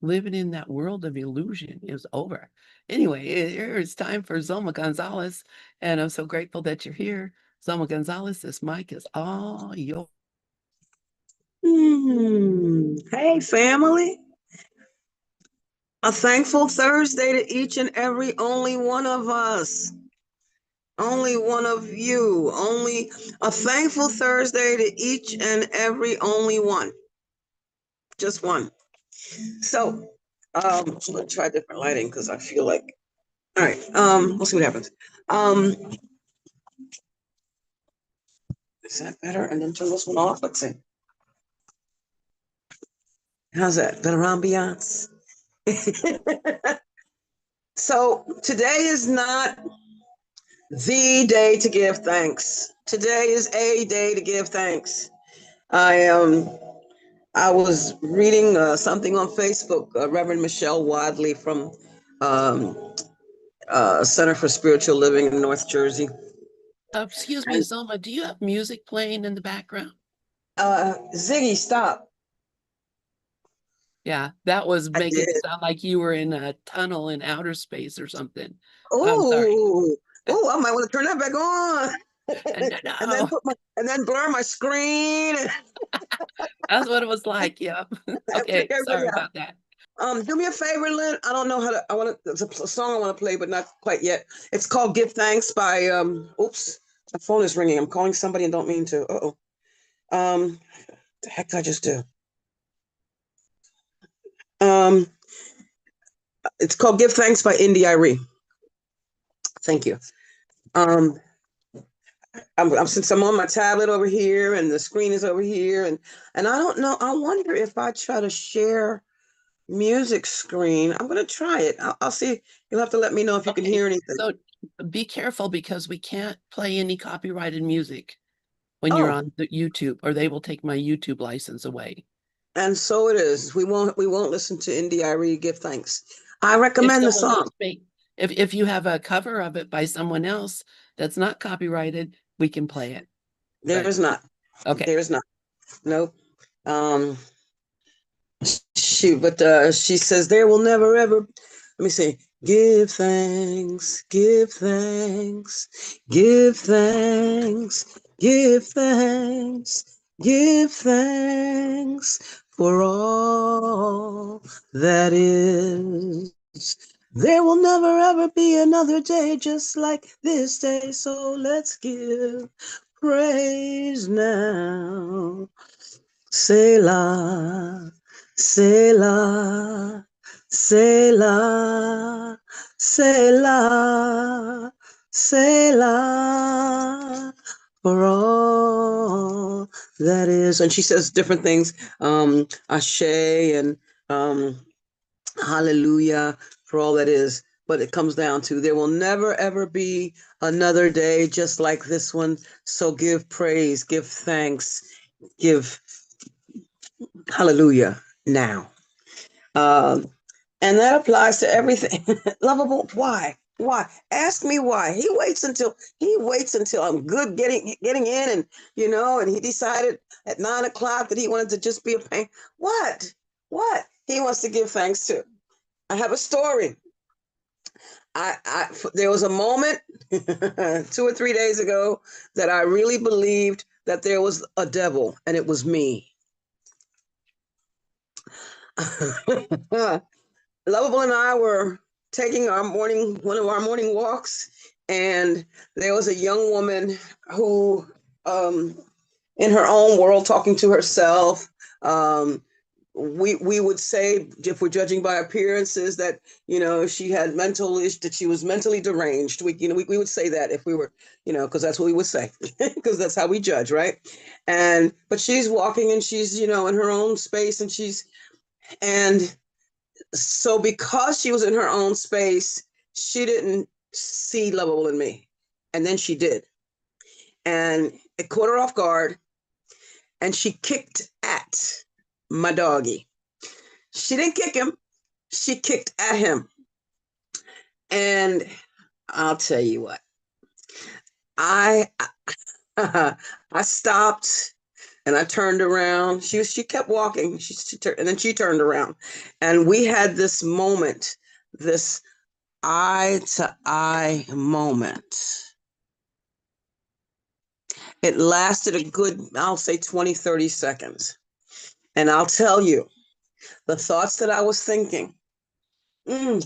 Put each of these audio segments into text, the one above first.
living in that world of illusion is over. Anyway, it's time for Zulma Gonzalez, and I'm so grateful that you're here. Zulma Gonzalez, this mic is all yours. Hey, family. A thankful Thursday to each and every only one of us. Only one of you. Only a thankful Thursday to each and every only one. Just one. So, I'm gonna try different lighting because I feel like. All right. We'll see what happens. Um, is that better? And then turn this one off. Let's see. How's that? Better ambiance. So today is not the day to give thanks. Today is a day to give thanks. I I was reading something on Facebook. Reverend Michelle Wadley from um, Center for Spiritual Living in North Jersey. Excuse me, And Zulma, do you have music playing in the background? Ziggy, stop! Yeah, that was I making it did. sound like you were in a tunnel in outer space or something. I'm sorry. Oh, oh! I might want to turn that back on, No, and then no, and then blur my screen. that's what it was like. Yep. Freak Okay, everybody sorry out. about that. Do me a favor, Lynn. I don't know how to. I want to. It's a song I want to play, but not quite yet. It's called "Give Thanks" by. Oops, my phone is ringing. I'm calling somebody and don't mean to. Uh-oh. The heck did I just do? Um, it's called "Give Thanks" by Indy Irie. Thank you. Um, since I'm on my tablet over here and the screen is over here, and I don't know. I wonder if I try to share music screen. I'm gonna try it. I'll see. You'll have to let me know if you can Okay, hear anything. so be careful because we can't play any copyrighted music when you're Oh, on the YouTube, or they will take my YouTube license away. and so it is. We won't listen to Indy Irie give thanks. I If recommend the someone song. else make, if you have a cover of it by someone else that's not copyrighted, we can play it. There But is not. okay. There is not. Nope. Um but she says there will never ever let me see. Give thanks, give thanks, give thanks, give thanks, give thanks for all that is. There will never ever be another day just like this day, so let's give praise now. Selah, Selah, Selah, Selah, Selah, for all that is. And she says different things, Ashe and Hallelujah, for all that is. But it comes down to there will never ever be another day just like this one. So give praise, give thanks, give hallelujah now. Um, and that applies to everything. Lovable, why? Why? Ask me why. He waits until I'm good getting in, and and he decided at 9 o'clock that he wanted to just be a pain. What? What? He wants to give thanks to. I have a story. There was a moment 2 or 3 days ago that I really believed that there was a devil, and it was me. Lovable and I were taking one of our morning walks, and there was a young woman who, um, in her own world, talking to herself. We would say, if we're judging by appearances, that she had that she was mentally deranged. We would say that if we were, because that's what we would say, because that's how we judge, right? But she's walking and she's in her own space, and so because she was in her own space, she didn't see lovable in me. And then she did. And it caught her off guard. And she kicked at my doggy. She didn't kick him. She kicked at him. And I'll tell you what. I I stopped And I turned around. She kept walking. And then she turned around, and we had this moment, this eye to eye moment. It lasted a good, I'll say 20, 30 seconds. And I'll tell you, the thoughts that I was thinking, mm,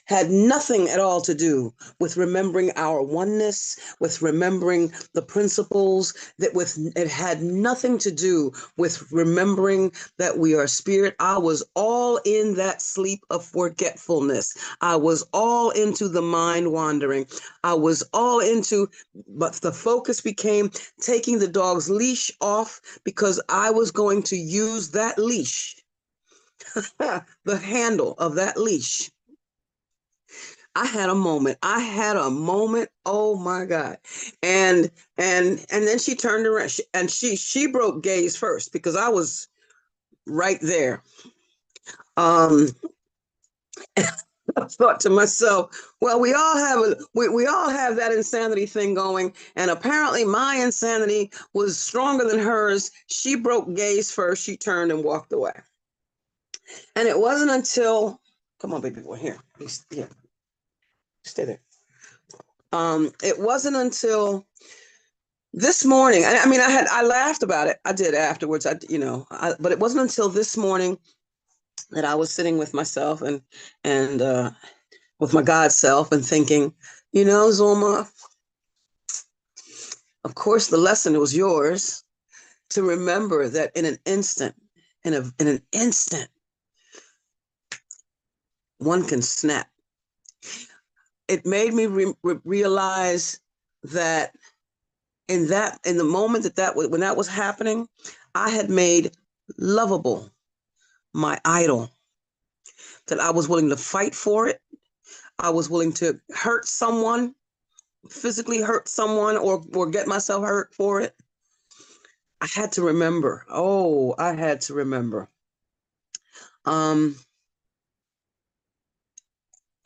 had nothing at all to do with remembering our oneness, with remembering the principles, it had nothing to do with remembering that we are spirit. I was all in that sleep of forgetfulness. I was all into the mind wandering. I was all into, but the focus became taking the dog's leash off because I was going to use that leash, the handle of that leash. I had a moment. Oh my God. And then she turned around and she broke gaze first because I was right there. I thought to myself, well, we all have that insanity thing going, and apparently my insanity was stronger than hers. She broke gaze first. She turned and walked away. And it wasn't until, come on, baby boy, here, stay there. It wasn't until this morning. I mean, I laughed about it. I did afterwards. But it wasn't until this morning that I was sitting with myself and with my God self and thinking, Zulma, of course the lesson was yours, to remember that in an instant, one can snap. It made me realize that in the moment when that was happening, I had made lovable my idol, that I was willing to fight for it. I was willing to hurt someone, physically hurt someone, or get myself hurt for it. I had to remember. Oh, I had to remember.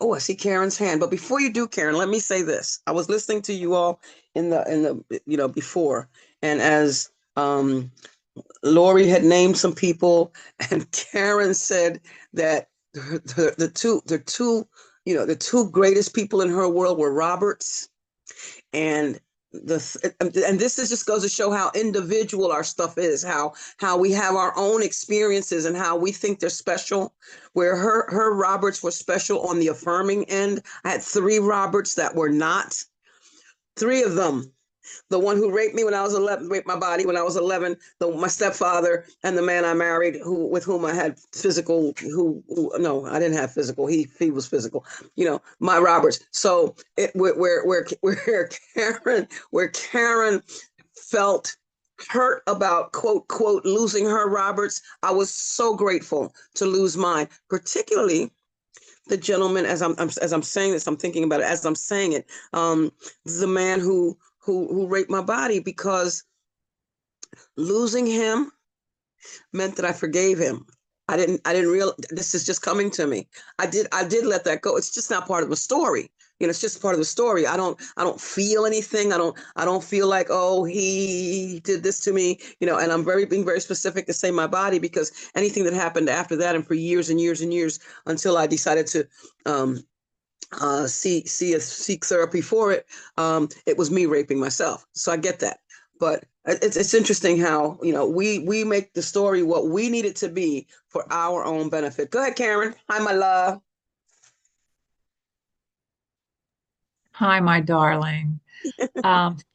Oh, I see Karen's hand. But before you do, Karen, let me say this. I was listening to you all in the before, and as Lori had named some people, and Karen said that the two greatest people in her world were Roberts and this just goes to show how individual our stuff is, how we have our own experiences and how we think they're special. Where her Roberts were special on the affirming end. I had 3 Roberts that were not. 3 of them. The one who raped me when I was 11, raped my body when I was 11, my stepfather, and the man I married with whom I had physical, no, I didn't have physical. He was physical, my Roberts. So where Karen felt hurt about quote losing her Roberts, I was so grateful to lose mine, particularly the gentleman, as I'm saying this, I'm thinking about it as I'm saying it, the man who raped my body, because losing him meant that I forgave him. I didn't realize, this is just coming to me. I did let that go. It's just not part of the story. It's just part of the story. I don't feel anything. I don't feel like, oh, he did this to me, and I'm being very specific to say my body, because anything that happened after that and for years and years and years until I decided to seek therapy for it, it was me raping myself. So I get that. But it's interesting how, we make the story what we need it to be for our own benefit. Go ahead, Karen. Hi, my love. Hi, my darling.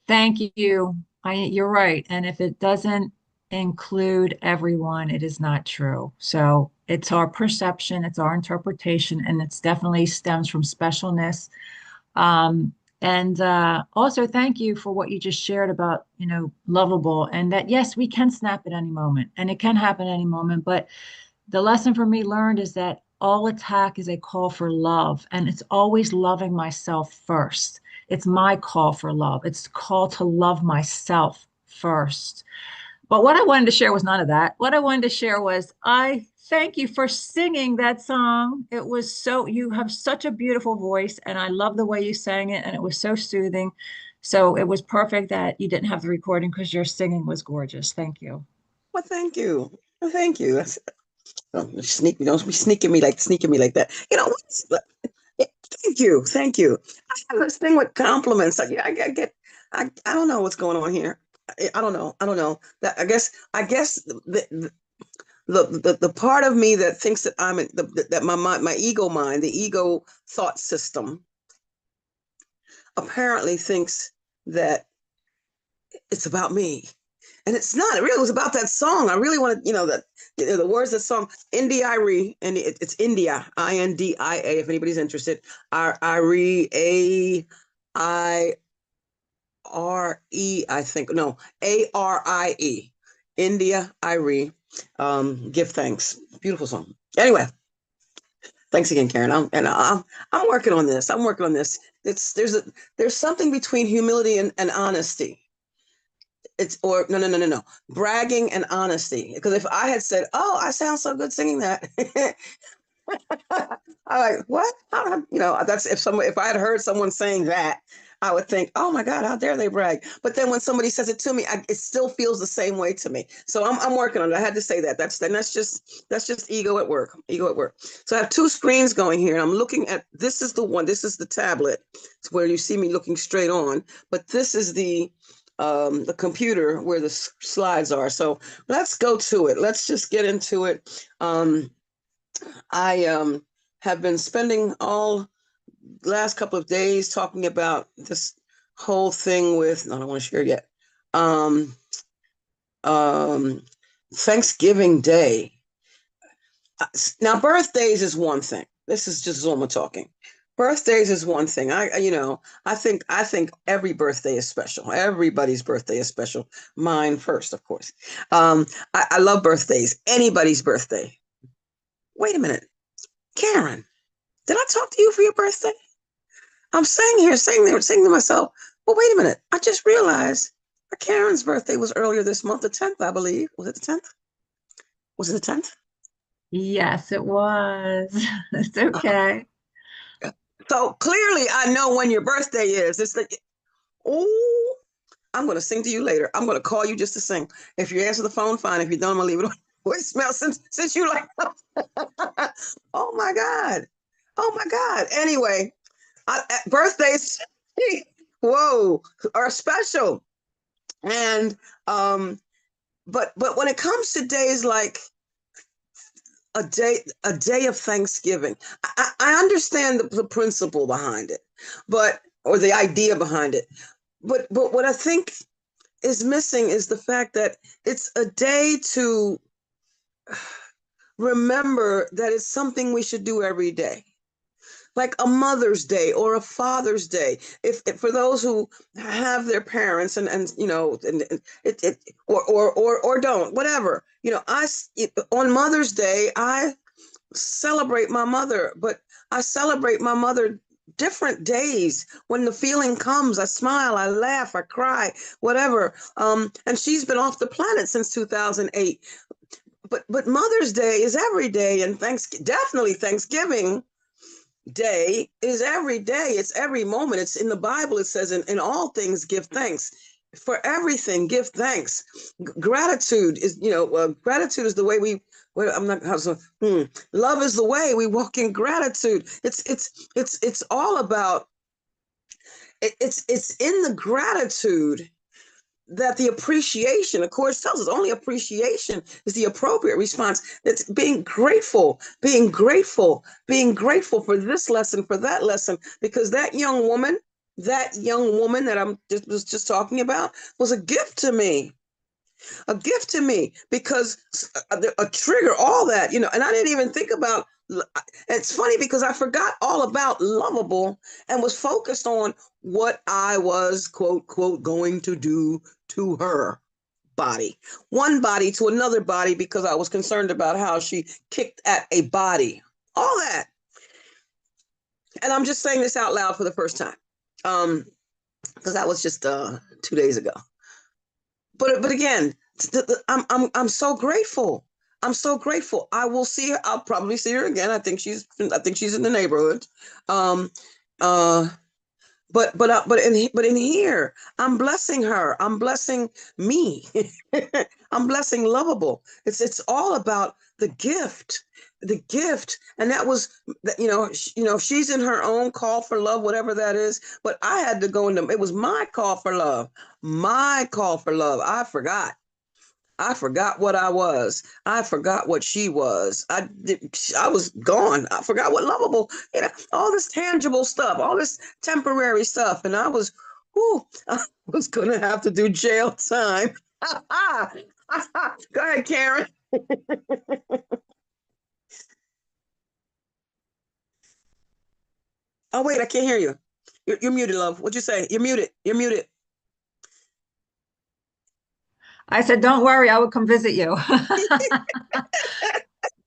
Thank you. You're right. And if it doesn't include everyone, it is not true. So it's our perception, it's our interpretation, and it's definitely stems from specialness. And also, thank you for what you just shared about, lovable, and that, yes, we can snap at any moment, and it can happen at any moment. But the lesson for me learned is that all attack is a call for love, and it's always loving myself first. It's my call for love. It's a call to love myself first. But what I wanted to share was none of that. What I wanted to share was, I thank you for singing that song. It was you have such a beautiful voice, and I love the way you sang it, and it was so soothing. So it was perfect that you didn't have the recording because your singing was gorgeous. Thank you. Well, thank you. Well, thank you. Don't be sneaking me like that. Thank you. Thank you. I have this thing with compliments. I don't know what's going on here. I don't know. I don't know. That I guess the part of me that thinks that that my ego mind, the ego thought system, apparently thinks that it's about me. And it's not. It really was about that song. I really wanted, the words of the song, India Irie, and it's India, India, if anybody's interested. Irie, Aire, I think. No, Arie, India Irie. Give thanks. Beautiful song. Anyway, thanks again, Karen. I'm working on this. I'm working on this. There's something between humility and honesty. No. Bragging and honesty. Because if I had said, "Oh, I sound so good singing that," I'm like, "What?" That's if I had heard someone saying that, I would think, "Oh my God, how dare they brag?" But then when somebody says it to me, it still feels the same way to me. So I'm working on it. I had to say that. That's just ego at work. Ego at work. So I have two screens going here, and I'm looking at this is the one. This is the tablet. It's where you see me looking straight on. But this is the computer where the slides are. So let's go to it. Let's just get into it. I have been spending all last couple of days talking about this whole thing with, I don't want to share yet. Thanksgiving Day. Now, birthdays is one thing. This is just Zulma talking. Birthdays is one thing. I think every birthday is special. Everybody's birthday is special. Mine first, of course. I love birthdays. Anybody's birthday. Wait a minute, Karen. Did I talk to you for your birthday? I'm saying to myself. Well, wait a minute. I just realized Karen's birthday was earlier this month, the 10th, I believe. Was it the 10th? Was it the 10th? Yes, it was. It's okay. So clearly, I know when your birthday is. It's like, oh, I'm going to sing to you later. I'm going to call you just to sing. If you answer the phone, fine. If you don't, I'm going to leave it on voicemail since you like, oh my God. Oh my God. Anyway, birthdays, whoa, are special. And, but when it comes to days like a day of Thanksgiving, I understand the principle behind it, or the idea behind it. But what I think is missing is the fact that it's a day to remember that it's something we should do every day, like a Mother's Day or a Father's Day. If for those who have their parents and it or don't, whatever. On Mother's Day, I celebrate my mother, but I celebrate my mother different days. When the feeling comes, I smile, I laugh, I cry, whatever. And she's been off the planet since 2008. But Mother's Day is every day, and definitely Thanksgiving Day is every day. It's every moment. It's in the Bible. It says, in all things, give thanks. For everything, give thanks. Gratitude is, gratitude is the way we. Well, I'm not. Love is the way we walk in gratitude. It's all about. It's in the gratitude that the appreciation, of course, tells us only appreciation is the appropriate response. It's being grateful for this lesson, for that lesson, because that young woman that I'm just talking about was a gift to me. A gift to me, because a trigger, all that, and I didn't even think about. It's funny because I forgot all about lovable and was focused on what I was, quote going to do to her body, one body to another body, because I was concerned about how she kicked at a body, all that. And I'm just saying this out loud for the first time, because that was just 2 days ago. But again, I'm so grateful. I'm so grateful. I will see her. I'll probably see her again. I think she's in the neighborhood. but in here, I'm blessing her. I'm blessing me. I'm blessing Lovable. It's all about the gift, and that was she's in her own call for love, whatever that is. But I had to go into it was my call for love, my call for love. I forgot what I was. I forgot what she was. I was gone. I forgot what lovable, all this tangible stuff, all this temporary stuff. And I was going to have to do jail time. Go ahead, Karen. Oh, wait, I can't hear you. You're muted, love. What'd you say? You're muted. You're muted. I said, don't worry, I will come visit you.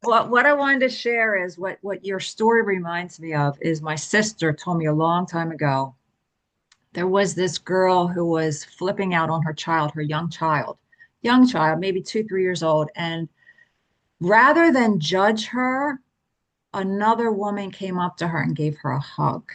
What I wanted to share is what your story reminds me of is my sister told me a long time ago. There was this girl who was flipping out on her child, her young child, maybe 2, 3 years old. And rather than judge her, another woman came up to her and gave her a hug.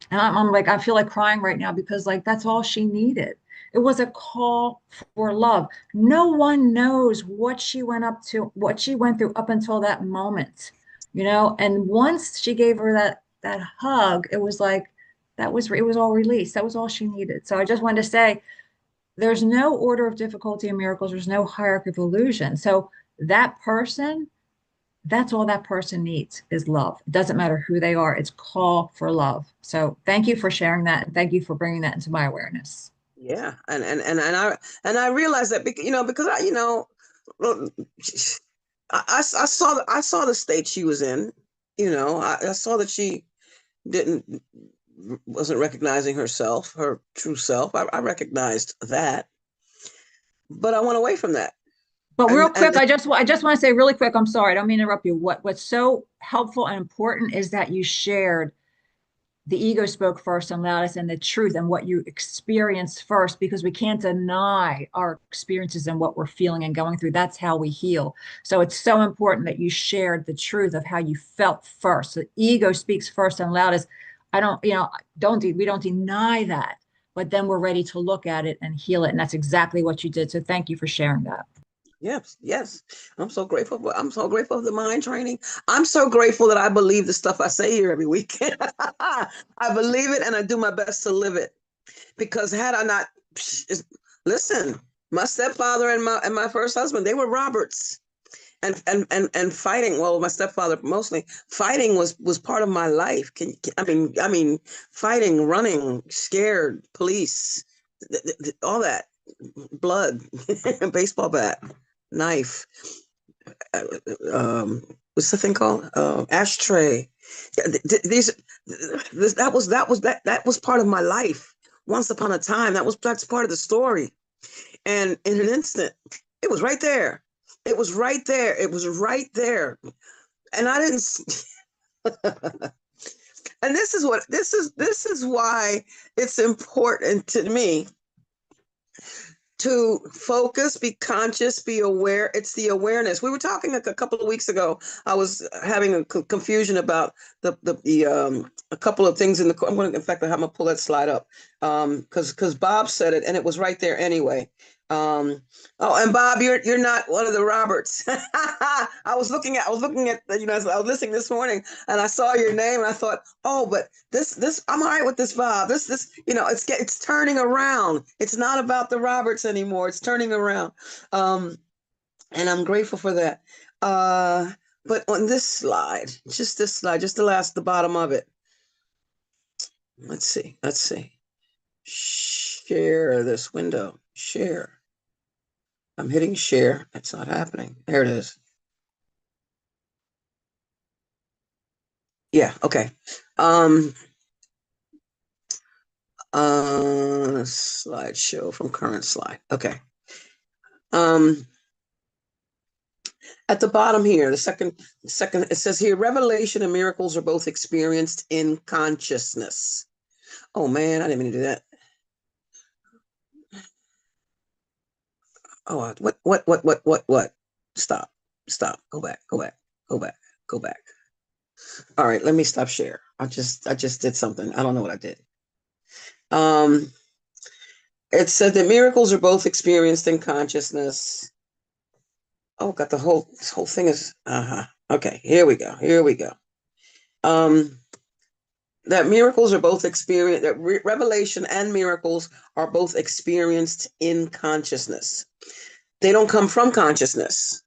And I'm like, I feel like crying right now because like that's all she needed. It was a call for love. No one knows what she went up to, what she went through up until that moment, And once she gave her that hug, it was like it was all released. That was all she needed. So I just wanted to say there's no order of difficulty in miracles. There's no hierarchy of illusion. So that person, that's all that person needs is love. It doesn't matter who they are. It's call for love. So thank you for sharing that. And thank you for bringing that into my awareness. Yeah. And I realized that because I saw the state she was in. I saw that she wasn't recognizing herself, her true self. I recognized that, but I went away from that. But real And quick, I just want to say really quick, I'm sorry, I don't mean to interrupt you. What's so helpful and important is that you shared the ego spoke first and loudest and the truth and what you experienced first, because we can't deny our experiences and what we're feeling and going through. That's how we heal. So it's so important that you shared the truth of how you felt first. The ego speaks first and loudest. I don't, we don't deny that, but then we're ready to look at it and heal it. And that's exactly what you did. So thank you for sharing that. yes. I'm so grateful. I'm so grateful for the mind training. I'm so grateful that I believe the stuff I say here every week. I believe it and I do my best to live it. Because had I not, listen, my stepfather and my first husband, they were Roberts. And fighting, well, my stepfather mostly, fighting was part of my life. I mean, fighting, running, scared, police, all that, blood, baseball bat, knife, what's the thing called? Ashtray. That was part of my life. Once upon a time, that's part of the story. And in an instant, it was right there. It was right there. It was right there. And I didn't. And this is why it's important to me to focus, be conscious, be aware. It's the awareness. We were talking a couple of weeks ago. I was having a confusion about a couple of things in the. In fact, I'm gonna pull that slide up because Bob said it and it was right there anyway. Oh, and Bob, you're not one of the Roberts. I was looking at I was listening this morning and I saw your name and I thought, oh, but this I'm all right with this, Bob. This it's turning around. It's not about the Roberts anymore. It's turning around, and I'm grateful for that. But on this slide, just the bottom of it. Let's see. Share this window. Share. I'm hitting share. That's not happening. There it is. Yeah, okay. Slideshow from current slide. Okay. At the bottom here, the second, it says here, revelation and miracles are both experienced in consciousness. Oh man, I didn't mean to do that. Oh, what? Stop. Go back. All right, let me stop share. I just did something. I don't know what I did. It said that miracles are both experienced in consciousness. Oh, got this whole thing is, okay, here we go. That miracles are both experienced, that revelation and miracles are both experienced in consciousness. They don't come from consciousness,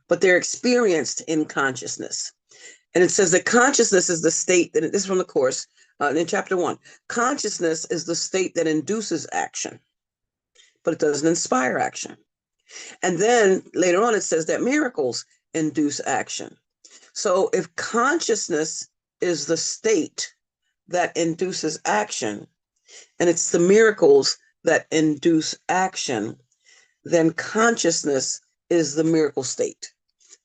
but they're experienced in consciousness. And it says that consciousness is the state that, this is from the Course, in chapter 1, consciousness is the state that induces action, but it doesn't inspire action. And then later on, it says that miracles induce action. So if consciousness is the state that induces action, and it's the miracles that induce action, then consciousness is the miracle state.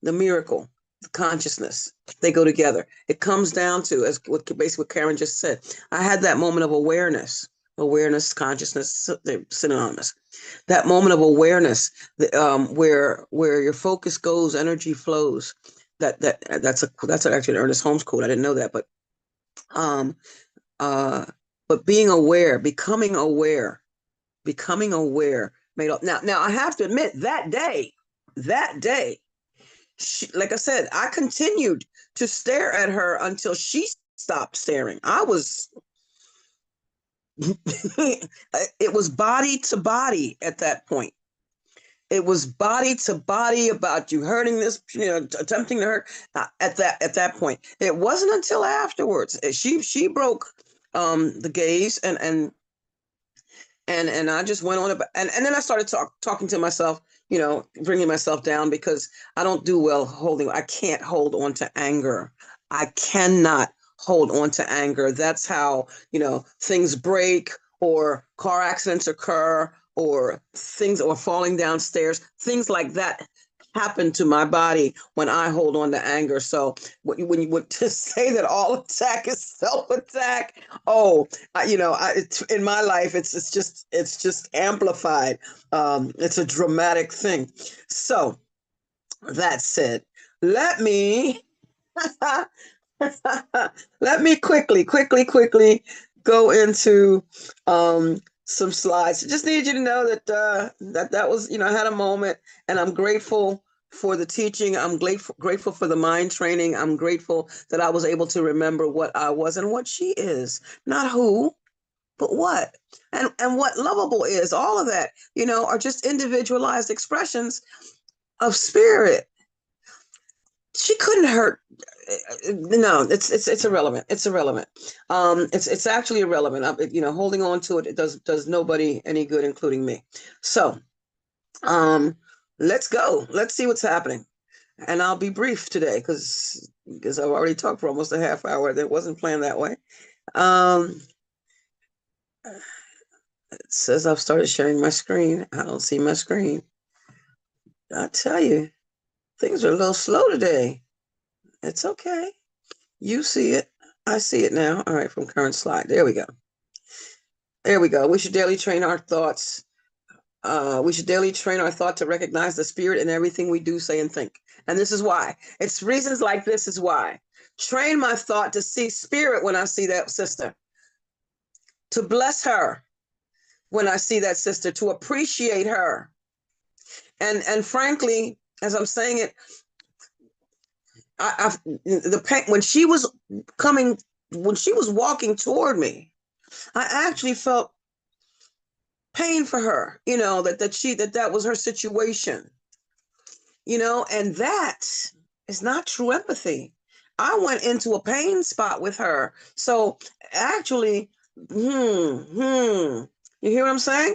The miracle, the consciousness, they go together. It comes down to, as basically what Karen just said, I had that moment of awareness, consciousness, they're synonymous. That moment of awareness, where your focus goes, energy flows. That's actually an Ernest Holmes quote. I didn't know that, but being aware, becoming aware, made up. Now I have to admit that day, like I said, I continued to stare at her until she stopped staring. It was body to body at that point. It was body to body about you hurting this, attempting to hurt. At that point, it wasn't until afterwards she broke the gaze, and I just went on about, and then I started talking to myself, bringing myself down, because I don't do well I can't hold on to anger. I cannot hold on to anger. That's how, things break, or car accidents occur, or falling downstairs, things like that happen to my body when I hold on to anger. So when you would just say that all attack is self-attack, in my life, it's just amplified. It's a dramatic thing. So that said, let me quickly go into some slides. Just need you to know that that was, I had a moment, and I'm grateful for the teaching. I'm grateful for the mind training. I'm grateful that I was able to remember what I was and what she is, not who, but what, and what lovable is. All of that, are just individualized expressions of spirit. She couldn't hurt. No, it's irrelevant. It's irrelevant. It's actually irrelevant. Holding on to it does nobody any good, including me. So, let's go. Let's see what's happening. And I'll be brief today because I've already talked for almost a half hour. That wasn't planned that way. It says I've started sharing my screen. I don't see my screen. I tell you, things are a little slow today. It's okay. You see it. I see it now. All right, from current slide. There we go. We should daily train our thoughts. We should daily train our thought to recognize the spirit in everything we do, say, and think. And this is why. It's reasons like this is why. Train my thought to see spirit when I see that sister. To bless her when I see that sister. To appreciate her. And frankly, as I'm saying it, the pain, when she was walking toward me, I actually felt pain for her, that was her situation, and that is not true empathy. I went into a pain spot with her. So actually, you hear what I'm saying?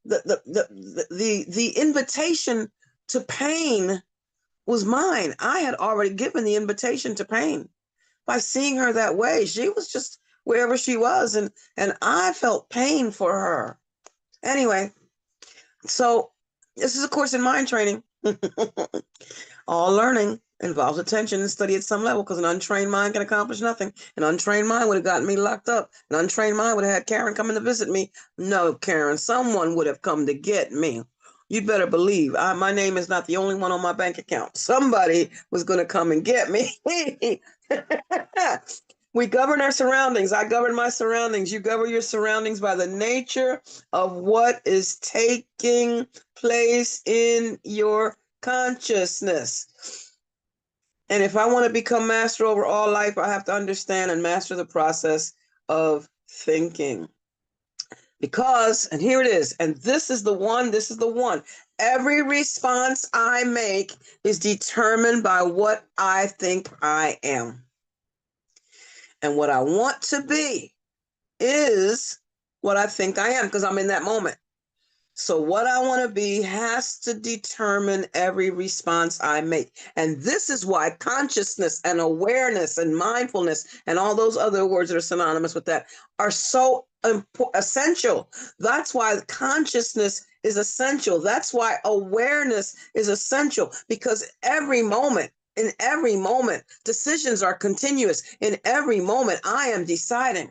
The invitation to pain was mine. I had already given the invitation to pain by seeing her that way. She was just wherever she was, and I felt pain for her. Anyway, so this is a course in mind training. All learning involves attention and study at some level, because an untrained mind can accomplish nothing. An untrained mind would have gotten me locked up. An untrained mind would have had Karen coming to visit me. No, Karen, someone would have come to get me. You'd better believe my name is not the only one on my bank account. Somebody was going to come and get me. We govern our surroundings. I govern my surroundings. You govern your surroundings by the nature of what is taking place in your consciousness. And if I want to become master over all life, I have to understand and master the process of thinking. Because, and here it is, and this is the one, every response I make is determined by what I think I am. And what I want to be is what I think I am, because I'm in that moment. So what I want to be has to determine every response I make. And this is why consciousness and awareness and mindfulness and all those other words that are synonymous with that are so essential. That's why consciousness is essential. That's why awareness is essential, because in every moment, decisions are continuous. In every moment, I am deciding,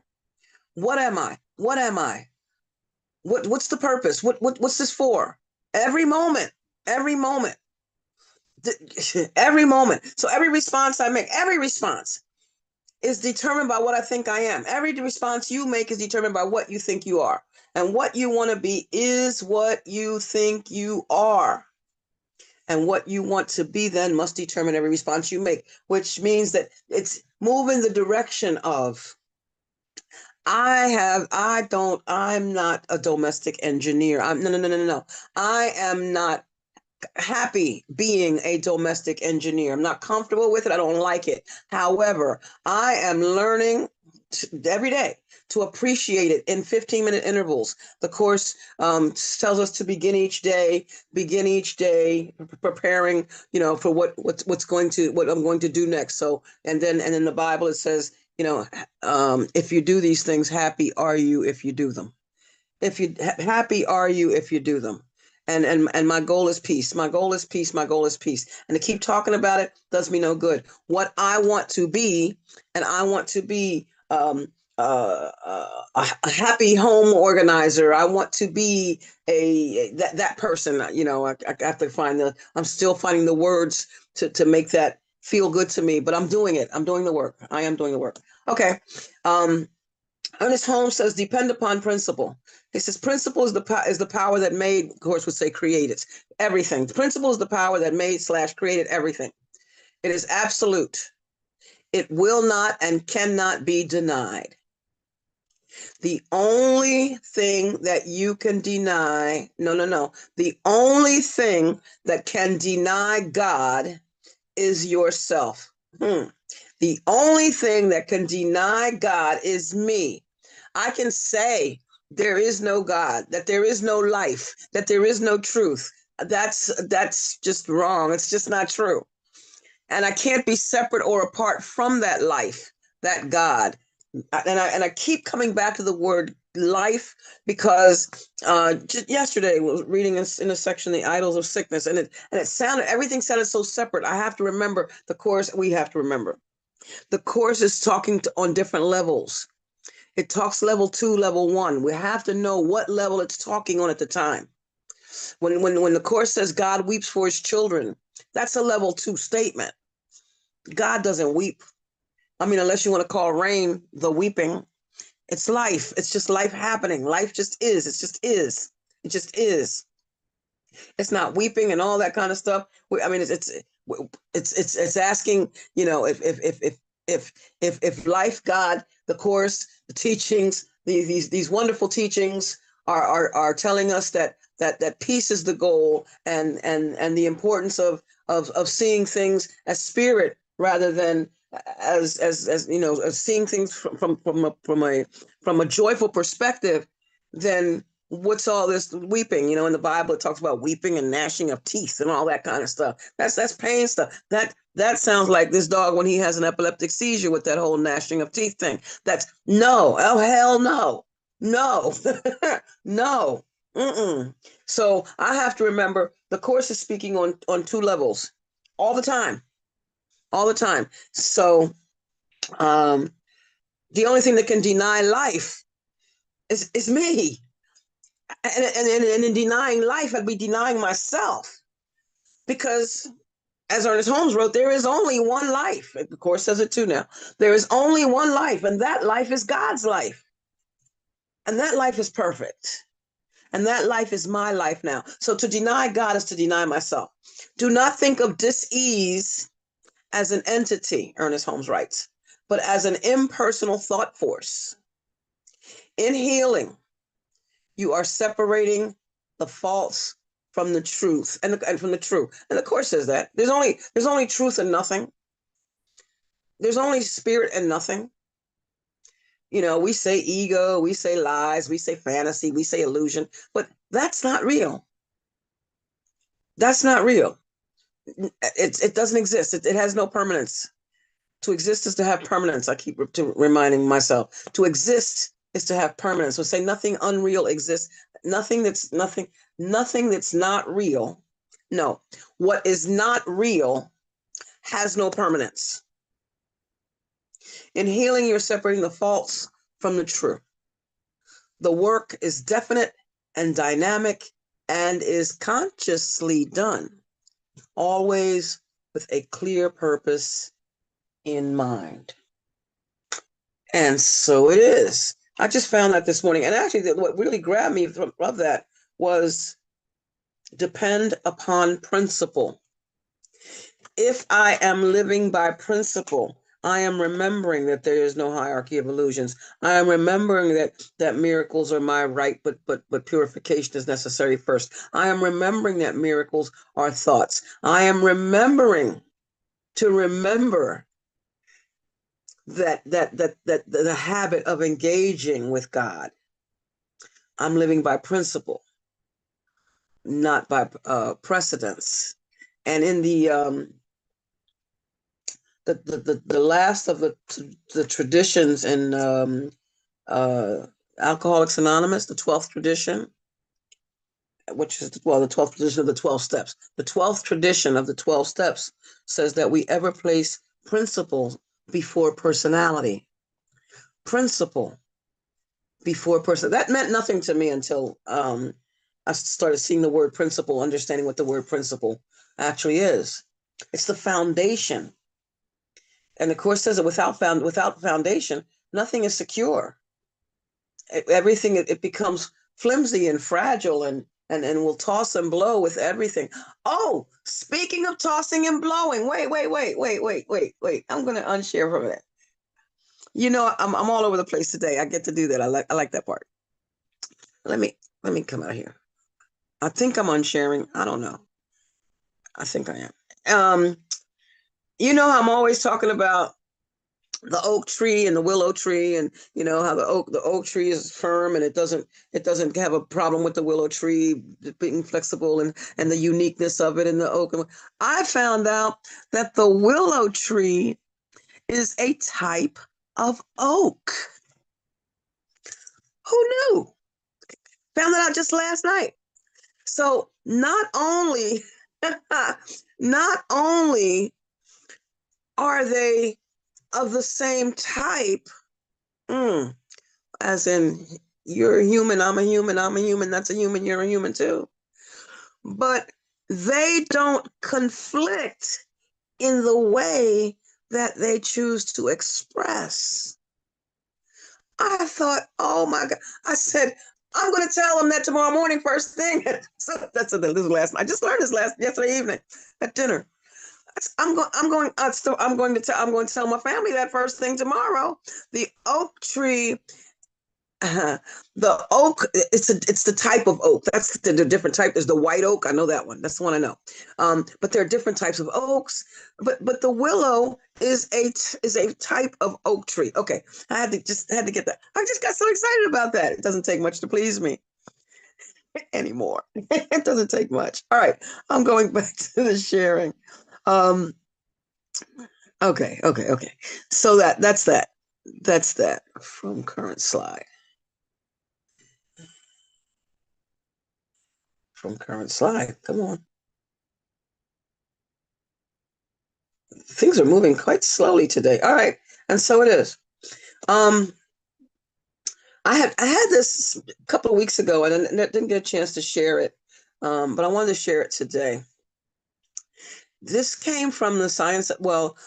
what am I? What am I? What's the purpose? What's this for? Every moment, every moment, every moment. So every response I make, every response is determined by what I think I am. Every response you make is determined by what you think you are. And what you want to be is what you think you are. And what you want to be then must determine every response you make, which means that it's moving the direction of, I'm not a domestic engineer. No. I am not happy being a domestic engineer. I'm not comfortable with it. I don't like it. However, I am learning every day to appreciate it in 15-minute intervals. The course tells us to begin each day preparing, for what I'm going to do next. So, and then in the Bible it says, if you do these things, happy are you if you do them. Happy are you if you do them. And my goal is peace. My goal is peace. My goal is peace. And to keep talking about it does me no good. What I want to be, and I want to be a happy home organizer. I want to be that person. I have to I'm still finding the words to make that feel good to me, but I'm doing it. I'm doing the work. I am doing the work. Okay. Ernest Holmes says, depend upon principle. He says, principle is the power that made, of course, would say created everything. The principle is the power that made / created everything. It is absolute. It will not and cannot be denied. The only thing that you can deny, no. The only thing that can deny God is yourself. The only thing that can deny God is me. I can say there is no God, that there is no life, that there is no truth. That's just wrong. It's just not true. And I can't be separate or apart from that life, that God. And I keep coming back to the word life, because just yesterday I was reading in a section, The Idols of Sickness, and everything sounded so separate. I have to remember the course. We have to remember the course is talking on different levels. It talks level 2, level 1. We have to know what level it's talking on at the time. When the course says God weeps for his children, that's a level 2 statement. God doesn't weep. I mean, unless you want to call rain the weeping. It's life. It's just life happening. Life just is. It just is. It just is. It's not weeping and all that kind of stuff. I mean, it's asking, if life, God, the course, the teachings, these wonderful teachings are telling us that peace is the goal, and the importance of seeing things as spirit rather than as seeing things from a joyful perspective, then what's all this weeping? In the Bible, it talks about weeping and gnashing of teeth and all that kind of stuff. That's pain stuff. That sounds like this dog when he has an epileptic seizure with that whole gnashing of teeth thing. That's no. Oh, hell no. No. No. So I have to remember the course is speaking on 2 levels all the time. All the time. So the only thing that can deny life is me. And in denying life, I'd be denying myself, because as Ernest Holmes wrote, there is only one life. The Course says it too now. There is only one life, and that life is God's life. And that life is perfect. And that life is my life now. So to deny God is to deny myself. Do not think of dis-ease as an entity, Ernest Holmes writes, but as an impersonal thought force. In healing, you are separating the false from the truth and from the true. And the Course says that. There's only truth and nothing. There's only spirit and nothing. You know, we say ego, we say lies, we say fantasy, we say illusion, but that's not real. That's not real. It doesn't exist. It has no permanence. To exist is to have permanence. I keep reminding myself. To exist is to have permanence. So say nothing unreal exists. Nothing that's not real. No, what is not real has no permanence. In healing, you're separating the false from the true. The work is definite and dynamic and is consciously done, always with a clear purpose in mind. And so it is. I just found that this morning. And actually, what really grabbed me from that was depend upon principle. If I am living by principle, I am remembering that there is no hierarchy of illusions. I am remembering that miracles are my right, but purification is necessary first. I am remembering that miracles are thoughts. I am remembering to remember that the habit of engaging with God. I'm living by principle, not by precedence. And in the last of the traditions in Alcoholics Anonymous, the 12th tradition, which is the 12th tradition of the 12 steps. The 12th tradition of the 12 steps says that we ever place principle before personality. Principle before person. That meant nothing to me until I started seeing the word principle, understanding what the word principle actually is. It's the foundation. And the Course says that without foundation, nothing is secure. Everything, it becomes flimsy and fragile and will toss and blow with everything. Oh, speaking of tossing and blowing, wait. I'm going to unshare from it. You know, I'm all over the place today. I get to do that. I like that part. Let me come out here. I think I'm unsharing. I don't know. I think I am. You know, I'm always talking about the oak tree and the willow tree, and you know how the oak tree is firm and it doesn't have a problem with the willow tree being flexible and the uniqueness of it in the oak. I found out that the willow tree is a type of oak. Who knew? Found that out just last night. So not only are they of the same type, as in you're a human, I'm a human, that's a human, you're a human too. But they don't conflict in the way that they choose to express. I thought, oh my God. I said, I'm going to tell them that tomorrow morning, first thing. So this was last night. I just learned this yesterday evening at dinner. I'm going to tell my family that first thing tomorrow. The oak tree, the oak, it's the type of oak. That's the different type. There's the white oak. I know that one. That's the one I know. But there are different types of oaks. But the willow is a type of oak tree. Okay, I had to get that. I just got so excited about that. It doesn't take much to please me anymore. It doesn't take much. All right, I'm going back to the sharing. Okay. So that's that from current slide. From current slide. Come on. Things are moving quite slowly today. All right, and so it is. I had this a couple of weeks ago, and I didn't get a chance to share it, but I wanted to share it today. this came from the science. Well,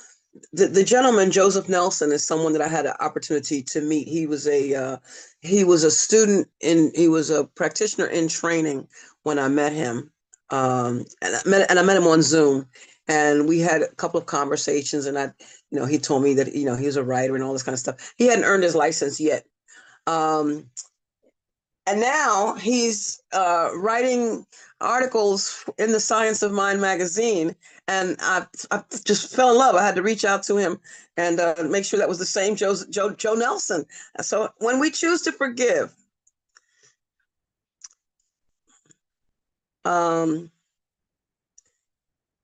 the gentleman Joseph Nelson is someone that I had an opportunity to meet. He was a practitioner in training when I met him, and I met him on Zoom, and we had a couple of conversations. And he told me that he was a writer and all this kind of stuff. He hadn't earned his license yet, and now he's writing articles in the Science of Mind magazine. And I just fell in love. I had to reach out to him and make sure that was the same Joe Nelson. So when we choose to forgive,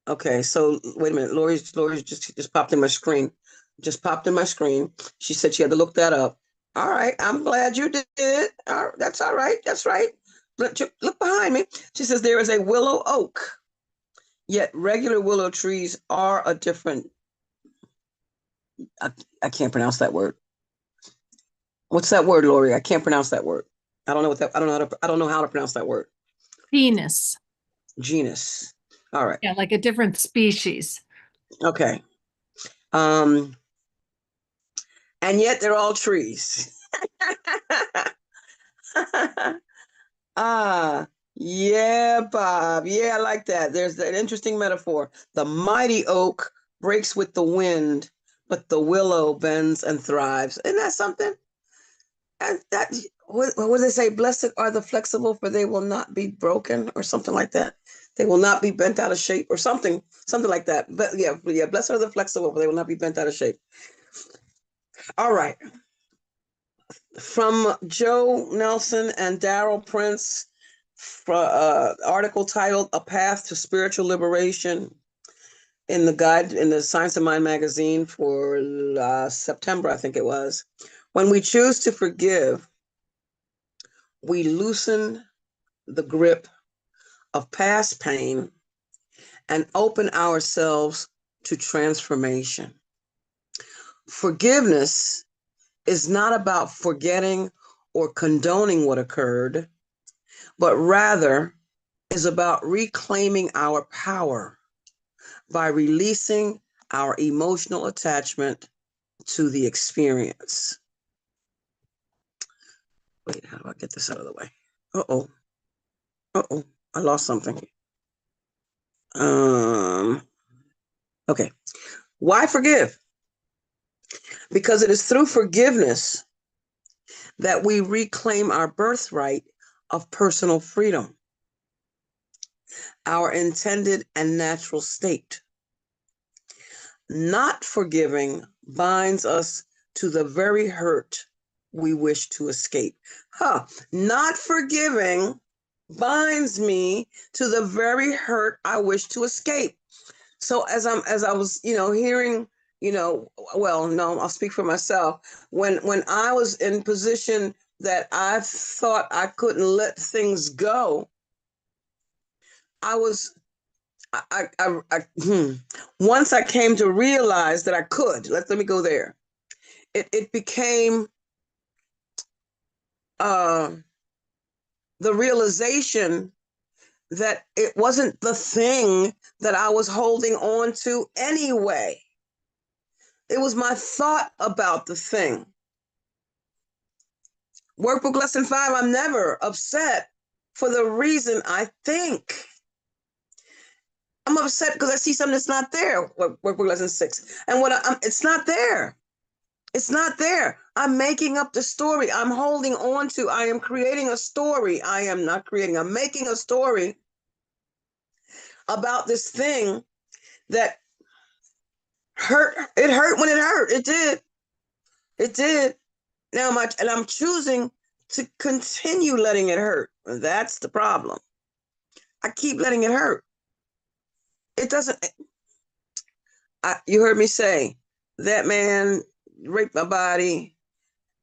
okay, so wait a minute. Lori just popped in my screen. She said she had to look that up. All right, I'm glad you did. All right, that's all right. That's right. Look behind me. She says there is a willow oak, yet regular willow trees are a different. I can't pronounce that word. What's that word, Lori? I can't pronounce that word. I don't know what that. I don't know how to pronounce that word. Genus. All right. Yeah, like a different species. Okay. And yet they're all trees. Yeah, Bob. Yeah, I like that. There's an interesting metaphor. The mighty oak breaks with the wind, but the willow bends and thrives. Isn't that something? And what do they say? Blessed are the flexible, for they will not be broken, or something like that. They will not be bent out of shape, or something like that. But yeah, blessed are the flexible, for they will not be bent out of shape. All right. From Joe Nelson and Daryl Prince, article titled "A Path to Spiritual Liberation" in the Science of Mind magazine for September, I think it was. When we choose to forgive, we loosen the grip of past pain and open ourselves to transformation. Forgiveness is not about forgetting or condoning what occurred, but rather is about reclaiming our power by releasing our emotional attachment to the experience. Wait, how do I get this out of the way? Uh-oh, I lost something. Okay. Why forgive? Because it is through forgiveness that we reclaim our birthright of personal freedom, our intended and natural state. Not forgiving binds us to the very hurt we wish to escape. Not forgiving binds me to the very hurt I wish to escape. So as I was, hearing, well, no, I'll speak for myself. When I was in position that I thought I couldn't let things go, once I came to realize that I could, let me go there. It became the realization that it wasn't the thing that I was holding on to anyway. It was my thought about the thing. Workbook lesson 5, I'm never upset for the reason I think. I'm upset because I see something that's not there. Workbook lesson 6. And it's not there. It's not there. I'm making up the story. I'm holding on to. I am creating a story. I am not creating. I'm making a story about this thing that hurt. It hurt when it hurt. It did. It did. Now I'm choosing to continue letting it hurt. That's the problem. I keep letting it hurt. It doesn't. You heard me say that man raped my body.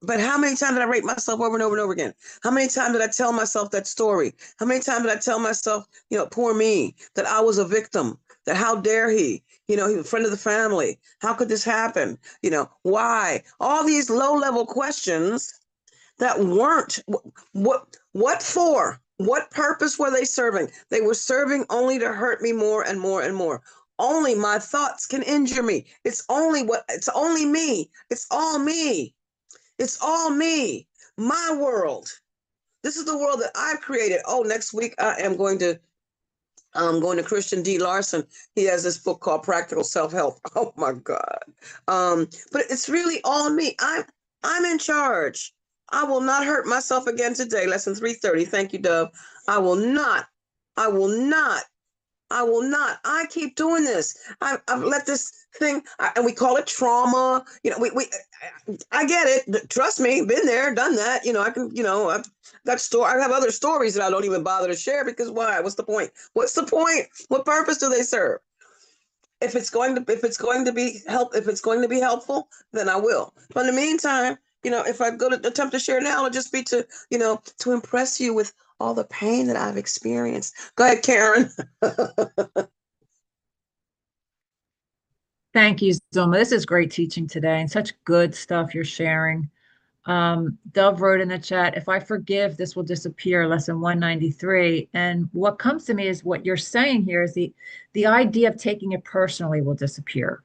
But how many times did I rape myself over and over and over again? How many times did I tell myself that story? How many times did I tell myself, poor me, that I was a victim, that how dare he? He was a friend of the family. How could this happen? Why? All these low-level questions that weren't, what for? What purpose were they serving? They were serving only to hurt me more and more and more. only my thoughts can injure me. It's only me. It's all me. It's all me. My world. This is the world that I've created. Oh, next week I am going to Christian D. Larson. He has this book called Practical Self-Help. Oh my God. But it's really all me. I'm in charge. I will not hurt myself again today. Lesson 330. Thank you, Dove. I will not. I will not. I will not. I keep doing this. I've let this thing, and we call it trauma. You know, I get it. Trust me, been there, done that. You know, I can, I've got I have other stories that I don't even bother to share because why? What's the point? What's the point? What purpose do they serve? If it's going to be helpful, then I will. But in the meantime, if I go to attempt to share now, it'll just be to, to impress you with all the pain that I've experienced. Go ahead, Karen. Thank you, Zulma. This is great teaching today and such good stuff you're sharing. Dove wrote in the chat, if I forgive, this will disappear, lesson 193. And what comes to me is what you're saying here is the idea of taking it personally will disappear.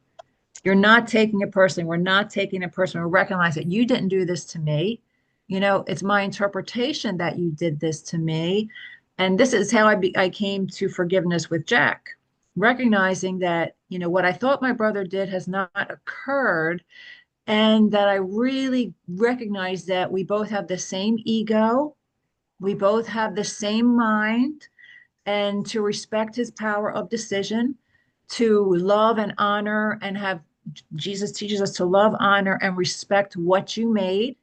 You're not taking it personally. We're not taking it personally. We recognize that you didn't do this to me. It's my interpretation that you did this to me. And this is how I came to forgiveness with Jack, recognizing that, what I thought my brother did has not occurred, and that I really recognize that we both have the same ego, we both have the same mind, and to respect his power of decision, to love and honor and have Jesus teaches us to love, honor, and respect what you made,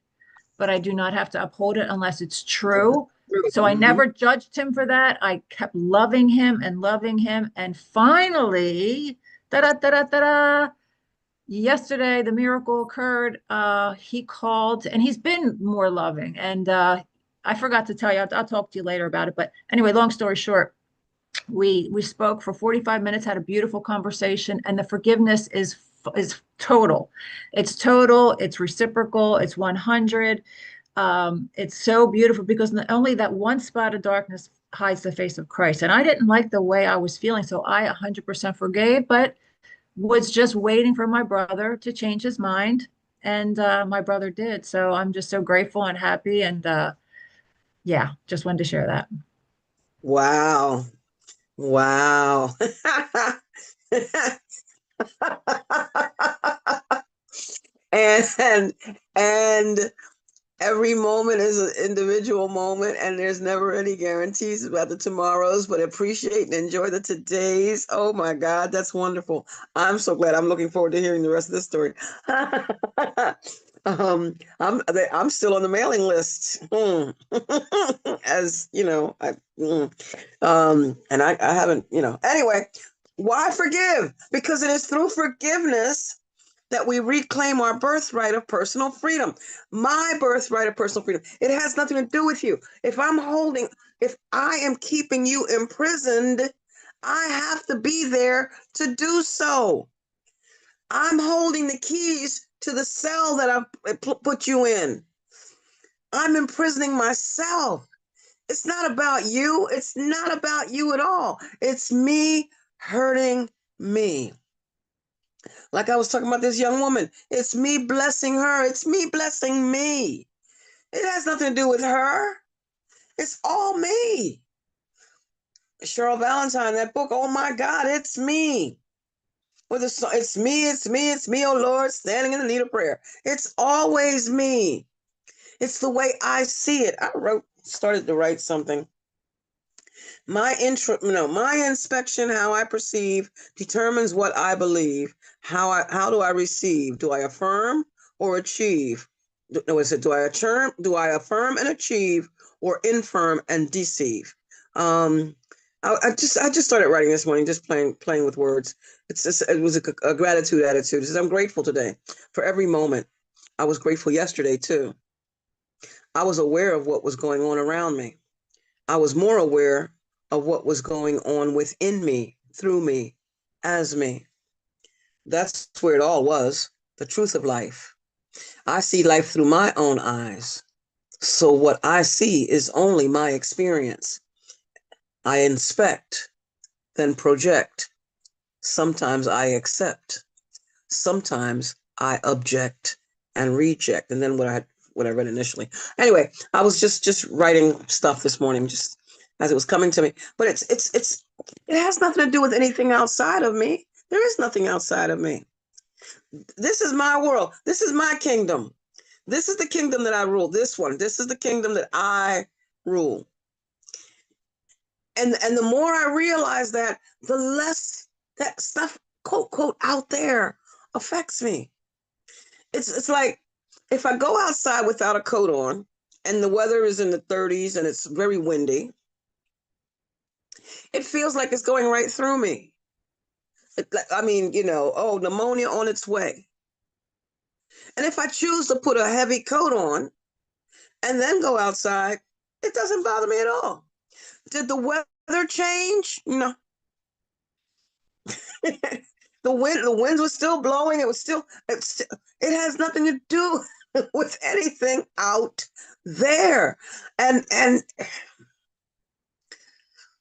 but I do not have to uphold it unless it's true. So I never judged him for that. I kept loving him and loving him. And finally, yesterday, the miracle occurred. He called and he's been more loving. And I forgot to tell you, I'll talk to you later about it. But anyway, long story short, we spoke for 45 minutes, had a beautiful conversation, and the forgiveness is total. It's total, it's reciprocal, it's 100. It's so beautiful because only that one spot of darkness hides the face of Christ. And I didn't like the way I was feeling, so I 100% forgave, but was just waiting for my brother to change his mind. And my brother did. So I'm just so grateful and happy. And yeah, just wanted to share that. Wow. Wow. and every moment is an individual moment, and there's never any guarantees about the tomorrows, but appreciate and enjoy the todays. Oh my God, that's wonderful. I'm so glad. I'm looking forward to hearing the rest of this story. I'm still on the mailing list. As you know, and I haven't, anyway, why forgive? Because it is through forgiveness that we reclaim our birthright of personal freedom. My birthright of personal freedom. It has nothing to do with you. If I am keeping you imprisoned, I have to be there to do so. I'm holding the keys to the cell that I've put you in. I'm imprisoning myself. It's not about you. It's not about you at all. It's me hurting me. Like I was talking about this young woman. It's me blessing her. It's me blessing me. It has nothing to do with her. It's all me. Cheryl Valentine, that book, oh my God, it's me. It's me, oh Lord, standing in the need of prayer. It's always me. It's the way I see it. Started to write something. My inspection, how I perceive, determines what I believe. How do I receive? Do I affirm or achieve? Do I affirm and achieve, or infirm and deceive? I just started writing this morning, just playing with words. It was a gratitude attitude. It says, I'm grateful today for every moment. I was grateful yesterday too. I was aware of what was going on around me. I was more aware of what was going on within me, through me, as me. That's where it all was, the truth of life. I see life through my own eyes. So what I see is only my experience. I inspect, then project, Sometimes I accept. Sometimes I object and reject. And then what I read initially. Anyway, I was just writing stuff this morning, just as it was coming to me. But it has nothing to do with anything outside of me. There is nothing outside of me. This is my world. This is my kingdom. This is the kingdom that I rule. This one. This is the kingdom that I rule. And the more I realize that, the less that stuff, quote, quote, out there affects me. It's like if I go outside without a coat on and the weather is in the 30s and it's very windy, it feels like it's going right through me. I mean, oh, pneumonia on its way. And if I choose to put a heavy coat on and then go outside, it doesn't bother me at all. Did the weather change? No. The winds were still blowing. It has nothing to do with anything out there. And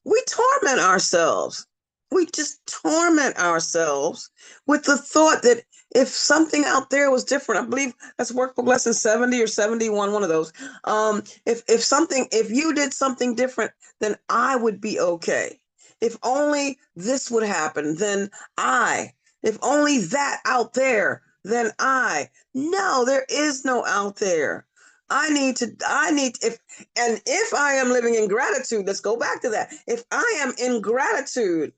we torment ourselves. We just torment ourselves with the thought that if something out there was different, I believe that's workbook lesson 70 or 71, one of those. If you did something different, then I would be okay. If only this would happen, then if only that out there, then no, there is no out there. If I am living in gratitude, let's go back to that. If I am in gratitude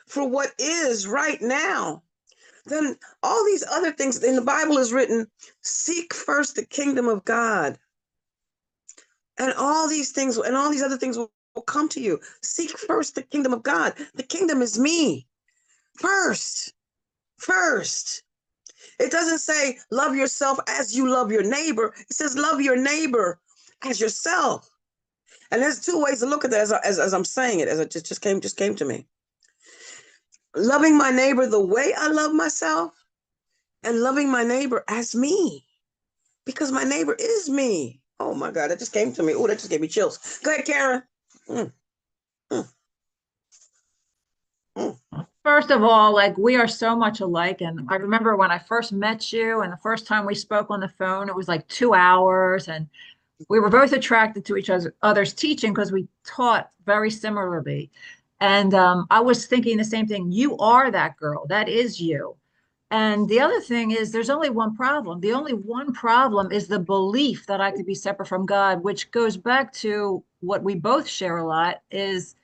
for what is right now, then all these other things in the Bible is written, seek first the kingdom of God. And all these things and all these other things will come to you. Seek first the kingdom of God. The kingdom is me. First. It doesn't say love yourself as you love your neighbor. It says love your neighbor as yourself. And there's two ways to look at that as I'm saying it, as it just came to me. Loving my neighbor the way I love myself, and loving my neighbor as me, because my neighbor is me. Oh my God, that just came to me. Oh, that just gave me chills. Go ahead, Karen. First of all, like, we are so much alike. And I remember when I first met you and the first time we spoke on the phone, it was like 2 hours. And we were both attracted to each other's teaching because we taught very similarly. And I was thinking the same thing. You are that girl. That is you. And the other thing is, there's only one problem. The only one problem is the belief that I could be separate from God, which goes back to what we both share a lot, is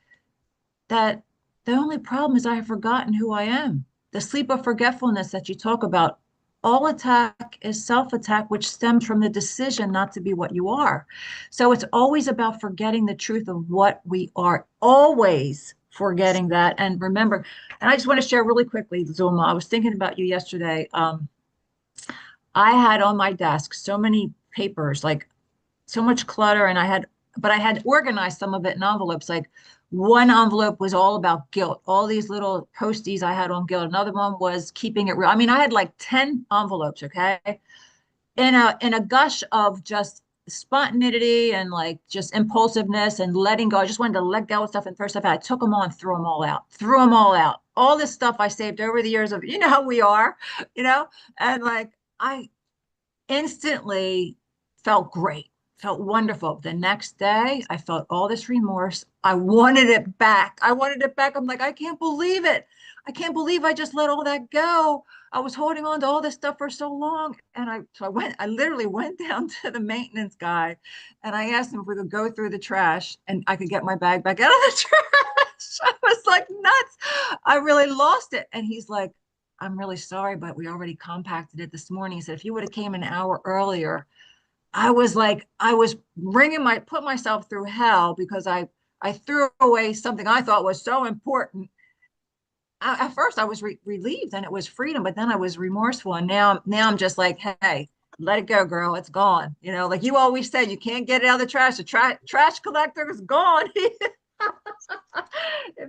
that the only problem is I have forgotten who I am. The sleep of forgetfulness that you talk about, all attack is self-attack, which stems from the decision not to be what you are. So it's always about forgetting the truth of what we are, always forgetting that. And remember, and I just want to share really quickly, Zulma, I was thinking about you yesterday. I had on my desk so many papers, like so much clutter, and but I had organized some of it in envelopes. Like, one envelope was all about guilt, all these little posties I had on guilt. Another one was keeping it real. I mean, I had like 10 envelopes, okay? In a gush of just spontaneity and like just impulsiveness and letting go. I just wanted to let go of stuff and throw stuff out. I took them all and threw them all out. Threw them all out. All this stuff I saved over the years of, how we are, and like I instantly felt great, felt wonderful. The next day, I felt all this remorse. I wanted it back. I'm like, I can't believe it. I can't believe I just let all that go. I was holding on to all this stuff for so long. And I literally went down to the maintenance guy and I asked him if we could go through the trash and I could get my bag back out of the trash. I was like nuts. I really lost it. And he's like, I'm really sorry, but we already compacted it this morning. He said, if you would have came an hour earlier, I was put myself through hell because I threw away something I thought was so important. At first I was relieved and it was freedom, but then I was remorseful. And now I'm just like, hey, let it go, girl. It's gone. Like you always said, you can't get it out of the trash. The trash collector is gone. It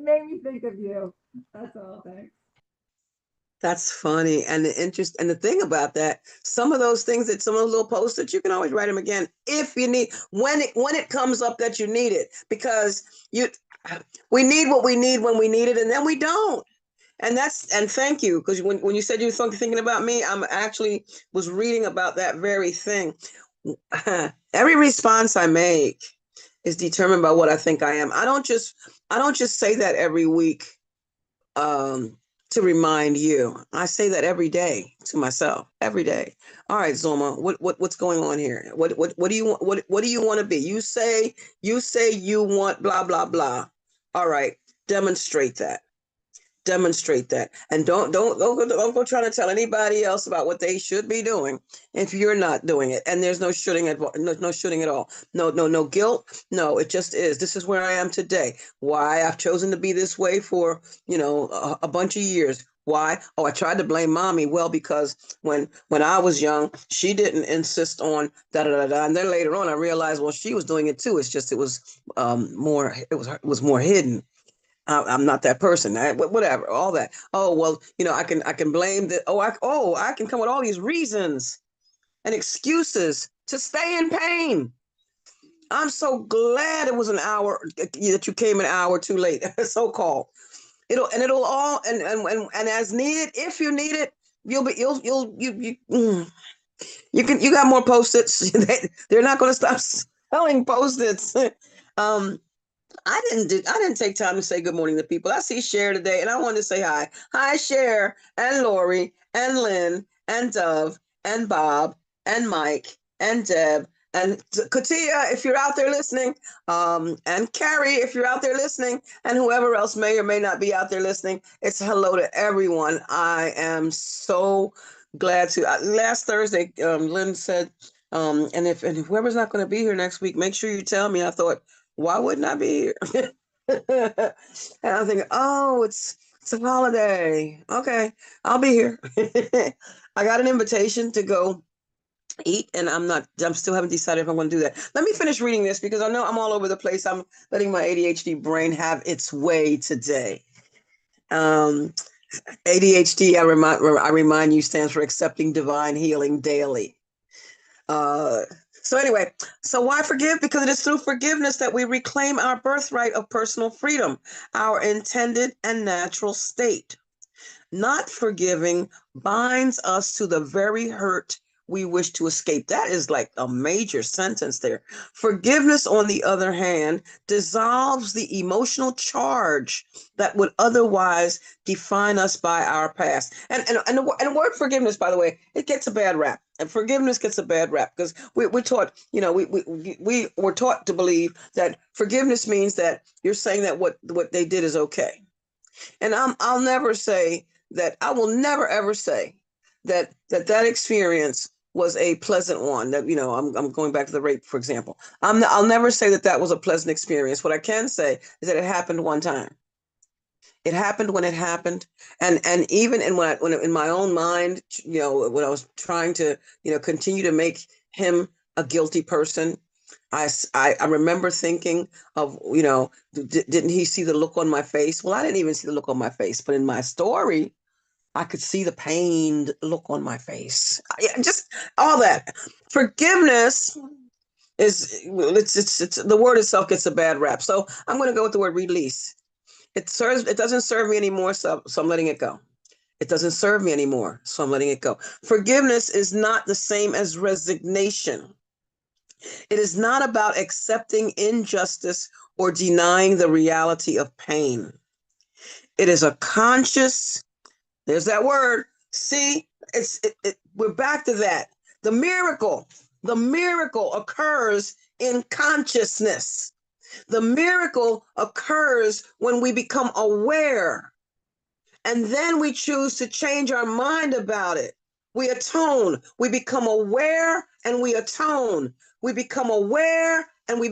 made me think of you. That's all. Thanks. That's funny. And the thing about that, some of those things that some of those little post-its, you can always write them again if you need, when it comes up that you need it, because we need what we need when we need it, and then we don't. And thank you, because when you said you were thinking about me, I'm actually was reading about that very thing. Every response I make is determined by what I think I am. I don't just say that every week to remind you. I say that every day to myself, every day. All right, Zulma, what's going on here? What do you want? What do you want to be? You say you want blah blah blah. All right, demonstrate that. Demonstrate that, and don't go trying to tell anybody else about what they should be doing if you're not doing it. And there's no shooting at no shooting at all. No guilt. No, it just is. This is where I am today. Why I've chosen to be this way for a bunch of years. Why? Oh, I tried to blame mommy. Well, because when I was young, she didn't insist on da da da da, and then later on, I realized, well, she was doing it too. It's just it was more. It was more hidden. I'm not that person. Whatever, all that. Oh well, I can blame that. I can come with all these reasons and excuses to stay in pain. I'm so glad it was an hour that you came an hour too late, so called. It'll all and as needed, if you need it, you got more post-its. They're not going to stop selling post-its. I didn't take time to say good morning to people. I see Cher today, and I wanted to say hi. Hi, Cher and Lori and Lynn and Dove and Bob and Mike and Deb and Katia, if you're out there listening, and Carrie, if you're out there listening, and whoever else may or may not be out there listening. It's hello to everyone. I am so glad to. Last Thursday, Lynn said, and whoever's not going to be here next week, make sure you tell me. I thought, why wouldn't I be here? And I'm thinking, oh, it's a holiday. Okay, I'll be here. I got an invitation to go eat, and I'm still haven't decided if I'm going to do that. Let me finish reading this because I know I'm all over the place. I'm letting my ADHD brain have its way today. ADHD, I remind you, stands for accepting divine healing daily. So anyway, so why forgive? Because it is through forgiveness that we reclaim our birthright of personal freedom, our intended and natural state. Not forgiving binds us to the very hurt we wish to escape. That is like a major sentence there. Forgiveness, on the other hand, dissolves the emotional charge that would otherwise define us by our past. And the word forgiveness, by the way, it gets a bad rap. And forgiveness gets a bad rap because we're taught, we were taught to believe that forgiveness means that you're saying that what they did is okay. And I'll never say that. I will never ever say that experience was a pleasant one. That I'm going back to the rape, for example. I'll never say that was a pleasant experience. What I can say is that it happened one time. It happened when it happened, and even when in my own mind, when I was trying to continue to make him a guilty person, I remember thinking of, didn't he see the look on my face? Well, I didn't even see the look on my face, but in my story, I could see the pained look on my face. Just all that. Forgiveness is, it's the word itself gets a bad rap. So I'm going to go with the word release. It doesn't serve me anymore, so I'm letting it go. It doesn't serve me anymore, so I'm letting it go. Forgiveness is not the same as resignation. It is not about accepting injustice or denying the reality of pain. It is a conscious, there's that word. See, we're back to that. The miracle occurs in consciousness. The miracle occurs when we become aware, and then we choose to change our mind about it. We atone. We become aware and we atone. We become aware and we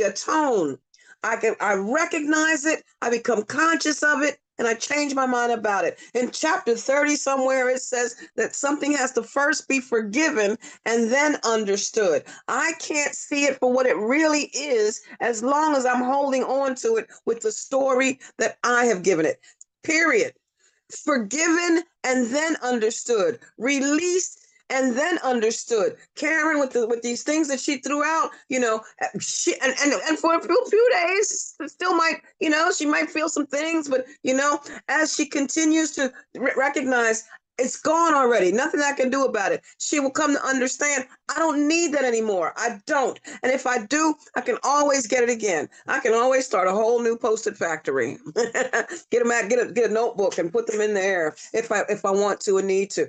atone. I recognize it. I become conscious of it, and I change my mind about it. In chapter 30 somewhere, it says that something has to first be forgiven and then understood. I can't see it for what it really is as long as I'm holding on to it with the story that I have given it. Period. Forgiven and then understood. Released and then understood. Karen, with these things that she threw out, she and for a few days, still might, she might feel some things, but as she continues to recognize it's gone already, nothing I can do about it, she will come to understand I don't need that anymore. I don't. And if I do, I can always get it again. I can always start a whole new Post-it factory. Get them out, get a notebook and put them in there if I want to and need to.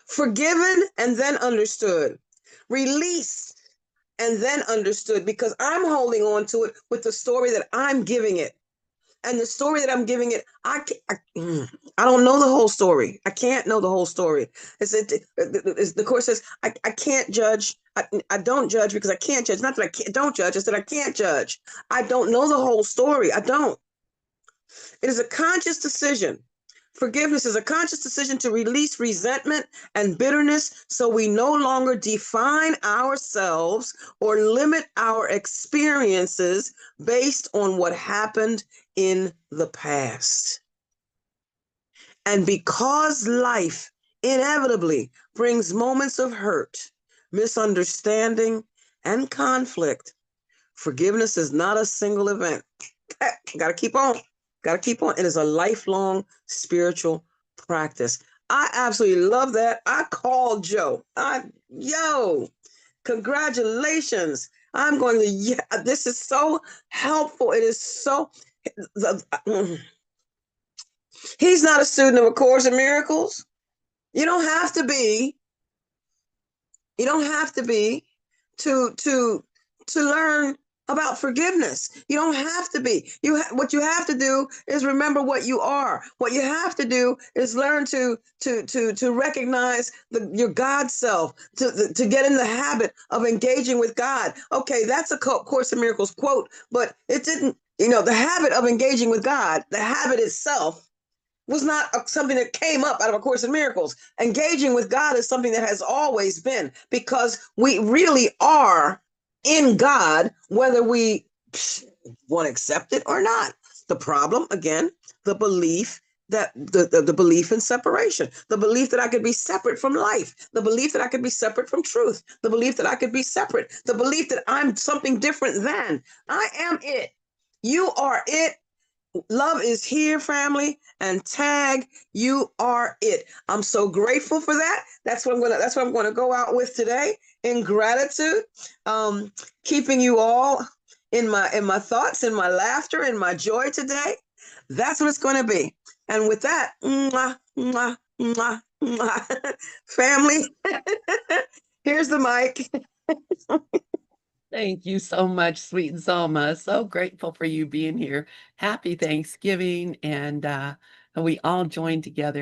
Forgiven and then understood. Release and then understood, because I'm holding on to it with the story that I'm giving it. And the story that I'm giving it, I don't know the whole story. I can't know the whole story. The Course says, I can't judge. I don't judge because I can't judge. Not that I don't judge, it's that I can't judge. I don't know the whole story. I don't. It is a conscious decision. Forgiveness is a conscious decision to release resentment and bitterness so we no longer define ourselves or limit our experiences based on what happened in the past. And because life inevitably brings moments of hurt, misunderstanding, and conflict, forgiveness is not a single event. Gotta keep on. Got to keep on. It is a lifelong spiritual practice. I absolutely love that. I called Joe. Congratulations. I'm going to, this is so helpful. It is so, he's not a student of A Course in Miracles. You don't have to be to learn about forgiveness. You don't have to be. What you have to do is remember what you are. What you have to do is learn to recognize your God self, to get in the habit of engaging with God. Okay, that's a Course in Miracles quote, but it didn't, the habit of engaging with God, the habit itself was not something that came up out of A Course in Miracles. Engaging with God is something that has always been, because we really are in God, whether we want to accept it or not. The problem, again, the belief that the belief in separation, the belief that I could be separate from life, the belief that I could be separate from truth, the belief that I could be separate, the belief that I'm something different than. I am it. You are it. Love is here, family, and tag, you are it. I'm so grateful for that. That's what I'm gonna go out with today, in gratitude. Keeping you all in my thoughts, in my laughter, in my joy today. That's what it's gonna be. And with that, mwah, mwah, mwah, mwah. Family, here's the mic. Thank you so much, sweet Zulma. So grateful for you being here. Happy Thanksgiving. And we all joined together